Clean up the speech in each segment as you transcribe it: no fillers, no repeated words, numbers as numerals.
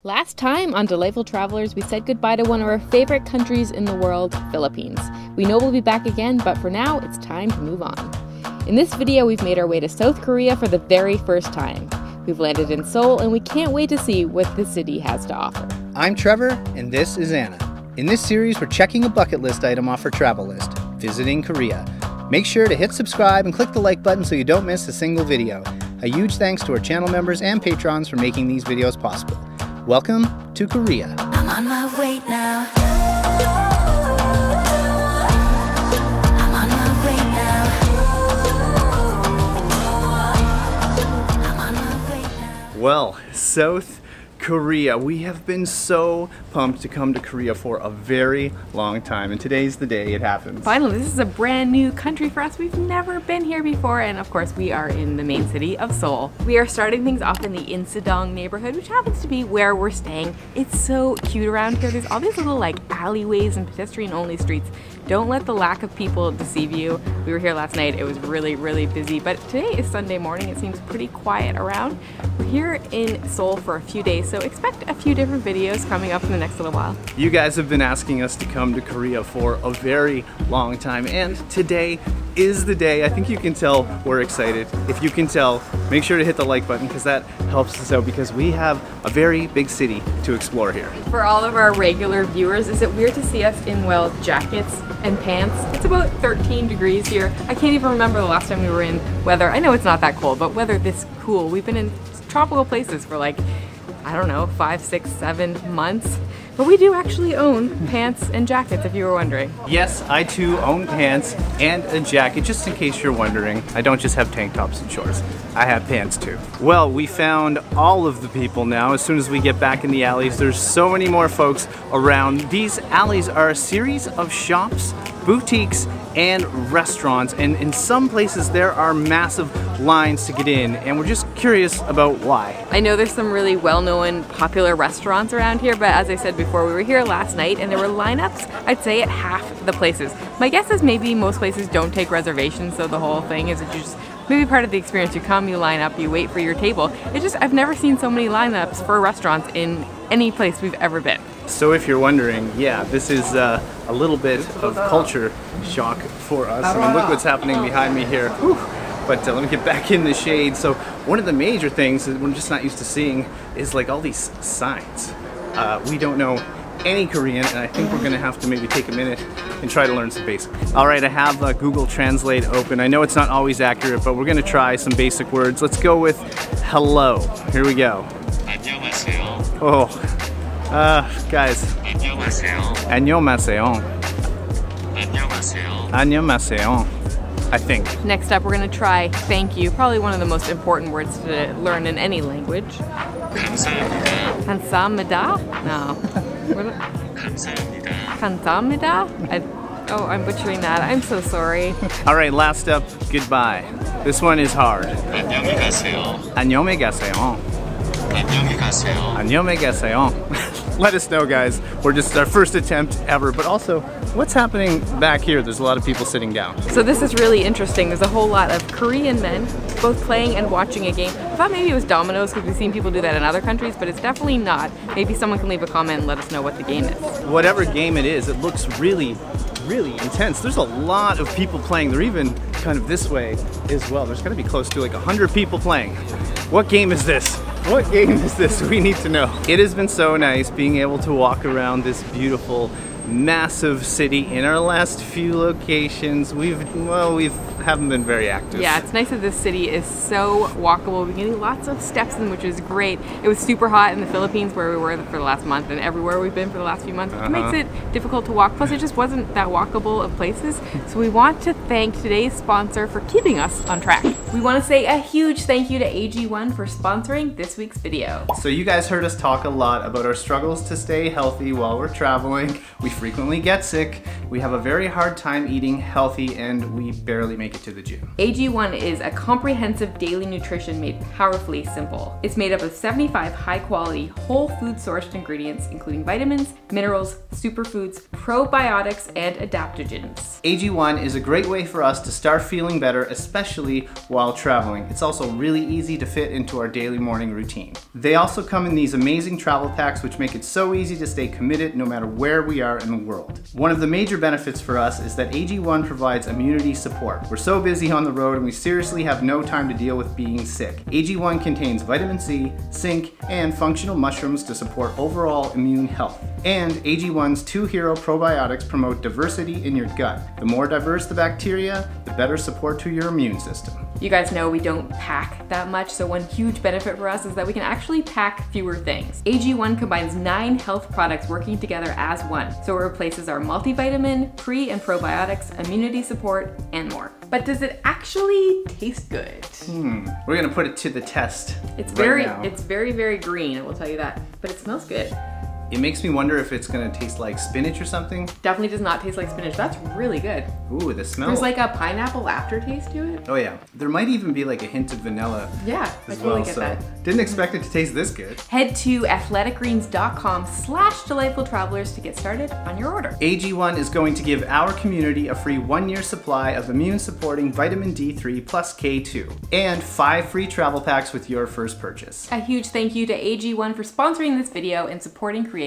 Last time on Delightful Travelers, we said goodbye to one of our favorite countries in the world, Philippines. We know we'll be back again, but for now, it's time to move on. In this video, we've made our way to South Korea for the very first time. We've landed in Seoul, and we can't wait to see what the city has to offer. I'm Trevor, and this is Anna. In this series, we're checking a bucket list item off our travel list, visiting Korea. Make sure to hit subscribe and click the like button so you don't miss a single video. A huge thanks to our channel members and patrons for making these videos possible. Welcome to Korea. I'm on my way now. Well, South Korea. We have been so pumped to come to Korea for a very long time, and today's the day it happens. Finally, this is a brand new country for us. We've never been here before, and of course we are in the main city of Seoul. We are starting things off in the Insadong neighborhood, which happens to be where we're staying. It's so cute around here. There's all these little like alleyways and pedestrian-only streets. Don't let the lack of people deceive you. We were here last night. It was really, really busy, but today is Sunday morning. It seems pretty quiet around. We're here in Seoul for a few days, so expect a few different videos coming up in the next little while. You guys have been asking us to come to Korea for a very long time, and today is the day. I think you can tell we're excited. If you can tell, make sure to hit the like button because that helps us out, because we have a very big city to explore here. For all of our regular viewers, is it weird to see us in, well, jackets and pants? It's about 13 degrees here. I can't even remember the last time we were in weather. I know it's not that cold, but weather this cool. We've been in tropical places for like, I don't know, 5, 6, 7 months. But we do actually own pants and jackets, if you were wondering. Yes, I too own pants and a jacket, just in case you're wondering. I don't just have tank tops and shorts. I have pants too. Well, we found all of the people now. As soon as we get back in the alleys, there's so many more folks around. These alleys are a series of shops, boutiques, and restaurants, and in some places there are massive lines to get in, and we're just curious about why. I know there's some really well-known popular restaurants around here, but as I said before, we were here last night and there were lineups, I'd say, at half the places. My guess is maybe most places don't take reservations, so the whole thing is just maybe part of the experience. You come, you line up, you wait for your table. It's just, I've never seen so many lineups for restaurants in any place we've ever been. So if you're wondering, yeah, this is a little bit of culture shock for us. I mean, look what's happening behind me here. Whew. But let me get back in the shade. So one of the major things that we're just not used to seeing is like all these signs. We don't know any Korean, and I think we're gonna have to maybe take a minute and try to learn some basics. All right, I have Google Translate open. I know it's not always accurate, but we're gonna try some basic words. Let's go with hello. Here we go. 안녕하세요. Oh, guys. 안녕하세요. 안녕하세요. 안녕하세요. 안녕하세요. I think. Next up, we're gonna try thank you, probably one of the most important words to learn in any language. 감사합니다. 감사합니다? No. 감사합니다. 감사합니다? Oh, I'm butchering that. I'm so sorry. All right, last up, goodbye. This one is hard. 안녕히 가세요. 안녕히 가세요. 안녕히 가세요. 안녕히 가세요. Let us know, guys. We're just our first attempt ever, but also, what's happening back here? There's a lot of people sitting down. So this is really interesting. There's a whole lot of Korean men both playing and watching a game. I thought maybe it was dominoes because we've seen people do that in other countries, but it's definitely not. Maybe someone can leave a comment and let us know what the game is. Whatever game it is, it looks really, really intense. There's a lot of people playing. They're even kind of this way as well. There's gotta be close to like 100 people playing. What game is this? What game is this? We need to know. It has been so nice being able to walk around this beautiful, massive city. In our last few locations, we haven't been very active. Yeah, it's nice that this city is so walkable. We're getting lots of steps in, which is great. It was super hot in the Philippines where we were for the last month, and everywhere we've been for the last few months, which makes it difficult to walk. Plus, it just wasn't that walkable of places. So we want to thank today's sponsor for keeping us on track. We want to say a huge thank you to AG1 for sponsoring this week's video. So you guys heard us talk a lot about our struggles to stay healthy while we're traveling. We frequently get sick, we have a very hard time eating healthy and we barely make it to the gym. AG1 is a comprehensive daily nutrition made powerfully simple. It's made up of 75 high-quality, whole food-sourced ingredients, including vitamins, minerals, superfoods, probiotics, and adaptogens. AG1 is a great way for us to start feeling better, especially while traveling. It's also really easy to fit into our daily morning routine. They also come in these amazing travel packs, which make it so easy to stay committed no matter where we are in the world. One of the major benefits for us is that AG1 provides immunity support. We're so busy on the road and we seriously have no time to deal with being sick. AG1 contains vitamin C, zinc, and functional mushrooms to support overall immune health. And AG1's 2 hero probiotics promote diversity in your gut. The more diverse the bacteria, the better support to your immune system. You guys know we don't pack that much, so one huge benefit for us is that we can actually pack fewer things. AG1 combines 9 health products working together as one, so it replaces our multivitamin, pre and probiotics, immunity support, and more. But does it actually taste good? We're gonna put it to the test. It's right very, very green, I will tell you that, but it smells good. It makes me wonder if it's gonna taste like spinach or something. Definitely does not taste like spinach. That's really good. Ooh, the smell. There's like a pineapple aftertaste to it. Oh yeah. There might even be like a hint of vanilla Yeah, I as totally well, get so that. didn't expect it to taste this good. Head to athleticgreens.com/delightfultravelers to get started on your order. AG1 is going to give our community a free 1-year supply of immune-supporting vitamin D3 plus K2 and 5 free travel packs with your first purchase. A huge thank you to AG1 for sponsoring this video and supporting creators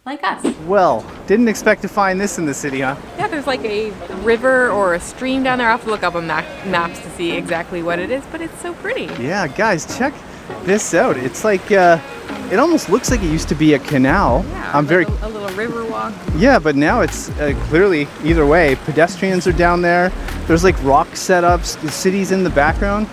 like us. Well, didn't expect to find this in the city, huh? Yeah, there's like a river or a stream down there. I'll have to look up on maps to see exactly what it is, but it's so pretty. Yeah, guys, check this out. It's like, it almost looks like it used to be a canal. Yeah, a little river walk. Yeah, but now it's clearly, either way, pedestrians are down there. There's like rock setups, the city's in the background.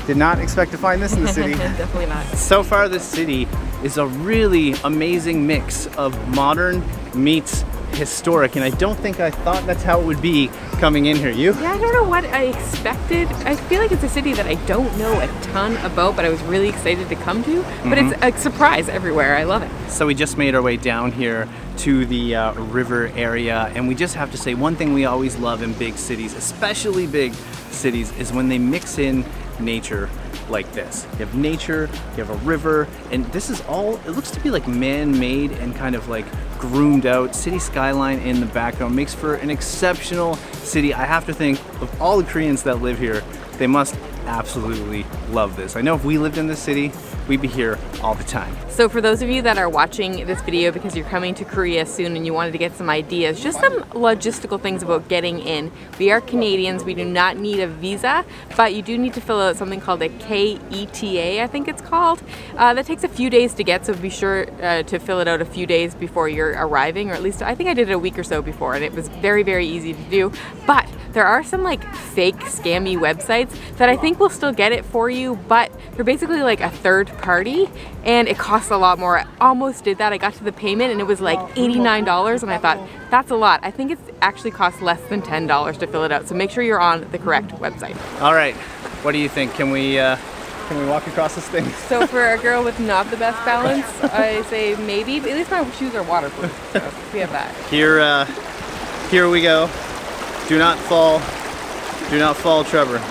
Did not expect to find this in the city. Definitely not. So far, this city is a really amazing mix of modern meets historic, and I don't think I thought that's how it would be coming in here. You? Yeah, I don't know what I expected. I feel like it's a city that I don't know a ton about, but I was really excited to come to. But it's a surprise everywhere. I love it. So we just made our way down here to the river area, and we just have to say one thing we always love in big cities, especially big cities, is when they mix in nature like this. You have nature, you have a river, and this is all, it looks to be like man-made and kind of like groomed out. City skyline in the background makes for an exceptional city. I have to think of all the Koreans that live here, they must absolutely love this. I know if we lived in this city, we'd be here all the time. So for those of you that are watching this video because you're coming to Korea soon and you wanted to get some ideas, just some logistical things about getting in. We are Canadians, we do not need a visa, but you do need to fill out something called a KETA, I think it's called. That takes a few days to get, so be sure to fill it out a few days before you're arriving, or at least I think I did it a week or so before, and it was very, very easy to do. But there are some like fake scammy websites that I think will still get it for you, but they're basically like a third party and it costs a lot more. I almost did that. I got to the payment and it was like $89 and I thought, that's a lot. I think it actually costs less than $10 to fill it out, so make sure you're on the correct website. All right, what do you think? Can we walk across this thing? So for a girl with not the best balance, I say maybe, but at least my shoes are waterproof, so we have that. Here we go. Do not fall, Trevor.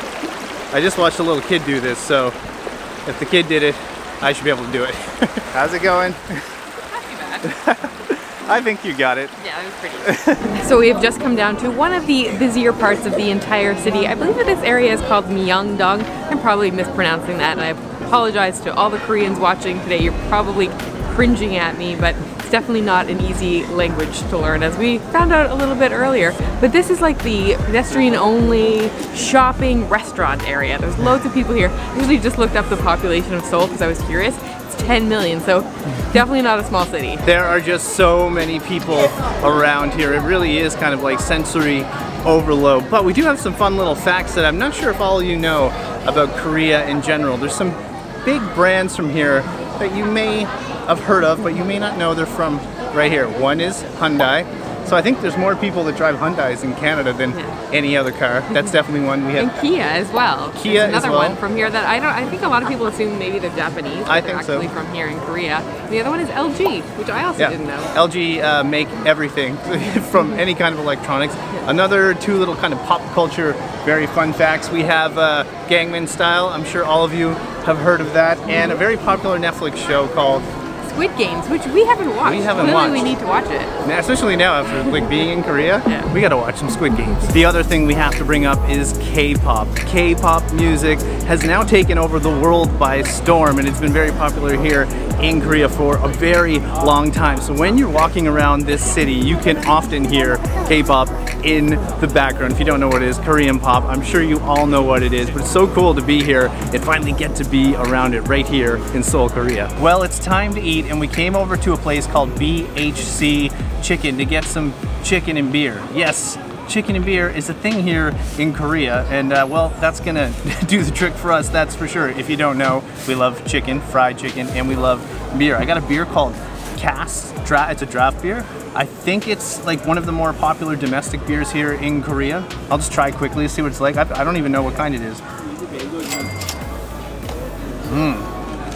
I just watched a little kid do this, so if the kid did it, I should be able to do it. How's it going? Not too bad. I think you got it. Yeah, it was pretty. So we have just come down to one of the busier parts of the entire city. I believe that this area is called Myeongdong. I'm probably mispronouncing that, and I apologize to all the Koreans watching today. You're probably cringing at me, but it's definitely not an easy language to learn, as we found out a little bit earlier. But this is like the pedestrian-only shopping restaurant area. There's loads of people here. I usually just looked up the population of Seoul because I was curious. It's 10 million, so definitely not a small city. There are just so many people around here. It really is kind of like sensory overload. But we do have some fun little facts that I'm not sure if all of you know about Korea in general. There's some big brands from here that you may have heard of, but you may not know they're from right here. One is Hyundai, So I think there's more people that drive Hyundais in Canada than any other car. That's definitely one we have. And Kia as well. Kia There's another as well. one from here that I think a lot of people assume maybe they're Japanese, but I they're think so. actually from here in Korea. The other one is LG, which I also didn't know. LG make everything from any kind of electronics. Another two little kind of pop culture, very fun facts. We have Gangnam Style. I'm sure all of you have heard of that, and a very popular Netflix show called Squid Games, which we haven't watched. We haven't Clearly watched. we need to watch it. Now, especially now after like being in Korea, Yeah. we gotta watch some Squid Games. The other thing we have to bring up is K-pop. K-pop music has now taken over the world by storm, and it's been very popular here in Korea for a very long time. So when you're walking around this city, you can often hear K-pop in the background. If you don't know what it is, Korean pop, I'm sure you all know what it is, but it's so cool to be here and finally get to be around it right here in Seoul, Korea. Well, it's time to eat, and we came over to a place called BHC Chicken to get some chicken and beer. Yes, chicken and beer is a thing here in Korea, and well, that's gonna do the trick for us, that's for sure. If you don't know, we love chicken, fried chicken, and we love beer. I got a beer called Cass. It's a draft beer. I think it's like one of the more popular domestic beers here in Korea. I'll just try quickly to see what it's like. I don't even know what kind it is.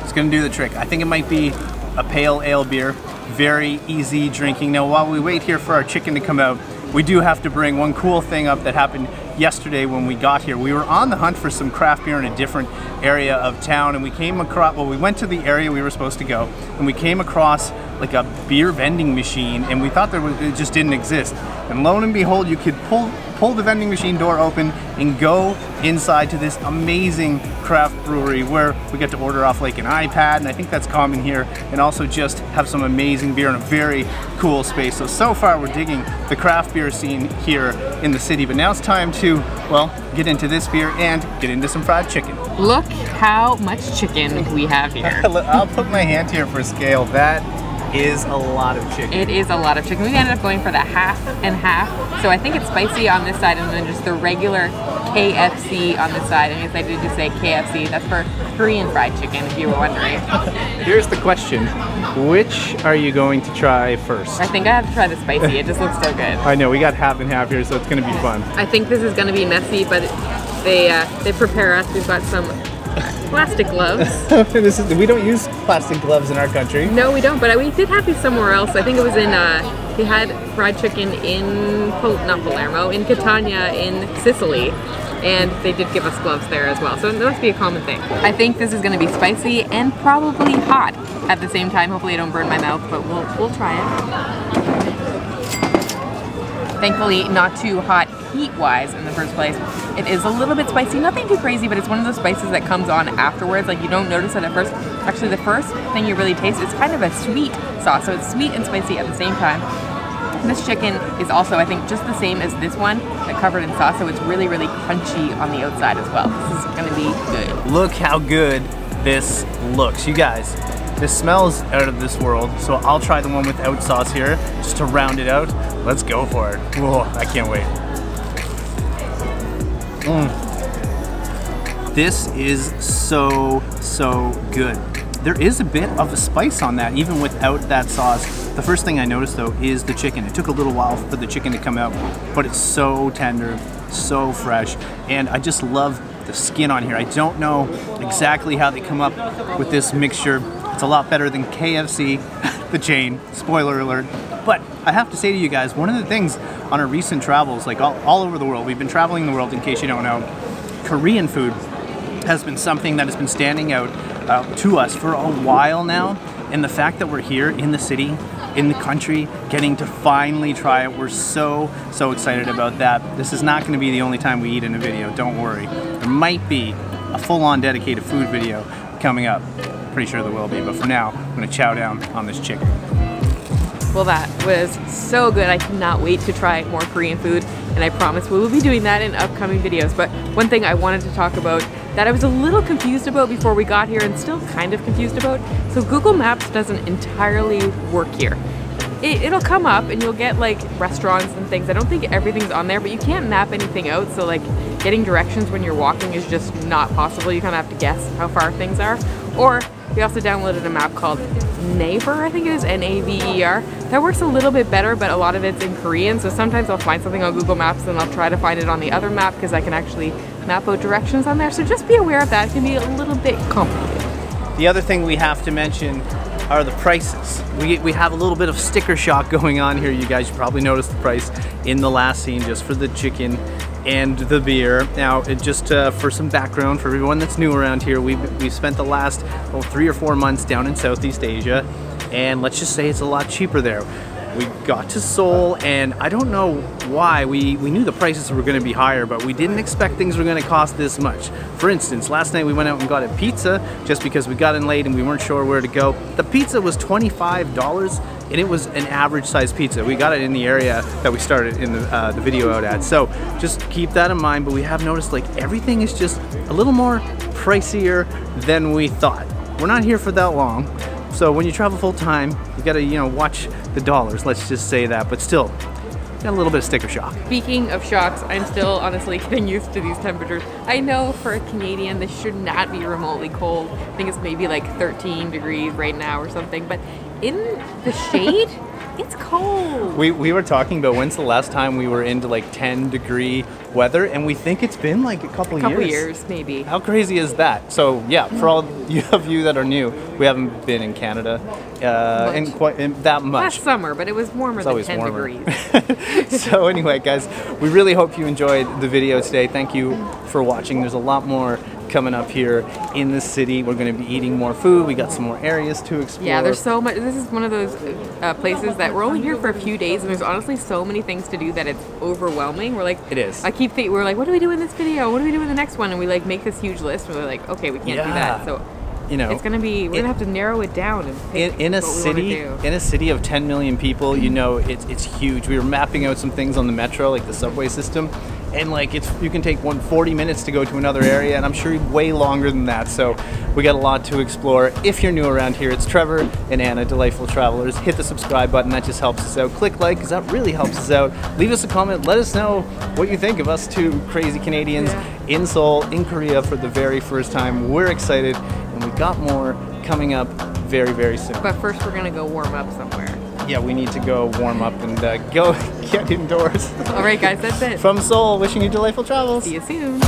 It's gonna do the trick. I think it might be a pale ale beer. Very easy drinking. Now, while we wait here for our chicken to come out, we do have to bring one cool thing up that happened yesterday when we got here. We were on the hunt for some craft beer in a different area of town, and we came across, well, we went to the area we were supposed to go, and we came across like a beer vending machine, and we thought it just didn't exist. And lo and behold, you could pull the vending machine door open and go inside to this amazing craft brewery where we get to order off like an iPad, and I think that's common here, and also just have some amazing beer in a very cool space. So far we're digging the craft beer scene here in the city, but now it's time to, well, get into this beer and get into some fried chicken. Look how much chicken we have here. I'll put my hand here for scale. That is a lot of chicken. It is a lot of chicken. We ended up going for the half and half. So I think it's spicy on this side and then just the regular KFC on this side. And yes, I did just say KFC. That's for Korean fried chicken, if you were wondering. Here's the question. Which are you going to try first? I think I have to try the spicy. It just looks so good. I know, we got half and half here, so it's gonna be fun. I think this is going to be messy, but they prepare us. We've got some plastic gloves. We don't use plastic gloves in our country. No, we don't, but we did have these somewhere else. I think it was in, they had fried chicken in, not Palermo, in Catania in Sicily. And they did give us gloves there as well. So it must be a common thing. I think this is gonna be spicy and probably hot at the same time. Hopefully I don't burn my mouth, but we'll try it. Thankfully, not too hot heat-wise in the first place. It is a little bit spicy, nothing too crazy, but it's one of those spices that comes on afterwards. Like, you don't notice it at first. Actually, the first thing you really taste is kind of a sweet sauce, so it's sweet and spicy at the same time. This chicken is also, I think, just the same as this one, but covered in sauce, so it's really, really crunchy on the outside as well. This is gonna be good. Look how good this looks. You guys, this smells out of this world, so I'll try the one without sauce here, just to round it out. Let's go for it. Whoa, I can't wait. This is so good. There is a bit of a spice on that, even without that sauce. The first thing I noticed though is the chicken. It took a little while for the chicken to come out, but it's so tender, so fresh, and I just love the skin on here. I don't know exactly how they come up with this mixture. It's a lot better than KFC, the chain, spoiler alert. But I have to say to you guys, one of the things on our recent travels, like all over the world, we've been traveling the world in case you don't know, Korean food has been something that has been standing out to us for a while now. And the fact that we're here in the city, in the country, getting to finally try it, we're so excited about that. This is not going to be the only time we eat in a video, don't worry. There might be a full-on dedicated food video coming up. Pretty sure there will be, but for now, I'm going to chow down on this chicken. Well, that was so good. I cannot wait to try more Korean food, and I promise we will be doing that in upcoming videos. But one thing I wanted to talk about that I was a little confused about before we got here and still kind of confused about. So Google Maps doesn't entirely work here. It'll come up and you'll get like restaurants and things. I don't think everything's on there, but you can't map anything out. So like getting directions when you're walking is just not possible. You kind of have to guess how far things are. Or We also downloaded a map called Neighbor, I think it is, N-A-V-E-R. That works a little bit better, but a lot of it's in Korean, so sometimes I'll find something on Google Maps and I'll try to find it on the other map because I can actually map out directions on there. So just be aware of that. It can be a little bit complicated. The other thing we have to mention are the prices. We have a little bit of sticker shock going on here. You guys probably noticed the price in the last scene just for the chicken and the beer. Now, just for some background for everyone that's new around here, we've spent the last 3 or 4 months down in Southeast Asia, and let's just say it's a lot cheaper there. We got to Seoul, and I don't know why, we knew the prices were going to be higher, but we didn't expect things were going to cost this much. For instance, last night we went out and got a pizza just because we got in late and we weren't sure where to go. The pizza was $25, and it was an average size pizza. We got it in the area that we started in the video out at. So just keep that in mind, but we have noticed like everything is just a little more pricier than we thought. We're not here for that long. So when you travel full time, you gotta, you know, watch the dollars, let's just say that, but still, got a little bit of sticker shock. Speaking of shocks, I'm still honestly getting used to these temperatures. I know for a Canadian, this should not be remotely cold. I think it's maybe like 13 degrees right now or something, but in the shade, it's cold. We were talking about when's the last time we were into like 10-degree weather, and we think it's been like a couple years maybe. How crazy is that? So yeah, for all of you that are new, we haven't been in Canada in that much. Last summer, but it was warmer than 10 degrees. So anyway, guys, we really hope you enjoyed the video today. Thank you for watching. There's a lot more coming up here in the city. We're going to be eating more food. We got some more areas to explore. Yeah, there's so much. This is one of those places that we're only here for a few days, and there's honestly so many things to do that it's overwhelming. We're like, it is. I keep thinking, we're like, what do we do in this video? What do we do in the next one? And we like make this huge list, and we're like, okay, we can't do that. So, you know, it's gonna be, we're gonna have to narrow it down and pick in a city of 10 million people. You know, it's huge. We were mapping out some things on the metro, like the subway system, and like you can take 40 minutes to go to another area, and I'm sure way longer than that. So we got a lot to explore. If you're new around here, it's Trevor and Anna, Delightful Travelers. Hit the subscribe button, that just helps us out. Click like, because that really helps us out. Leave us a comment, let us know what you think of us two crazy Canadians in Seoul, in Korea for the very first time. We're excited, and we've got more coming up very, very soon. But first we're gonna go warm up somewhere. Yeah, we need to go warm up and go get indoors. All right, guys, that's it. From Seoul, wishing you delightful travels. See you soon.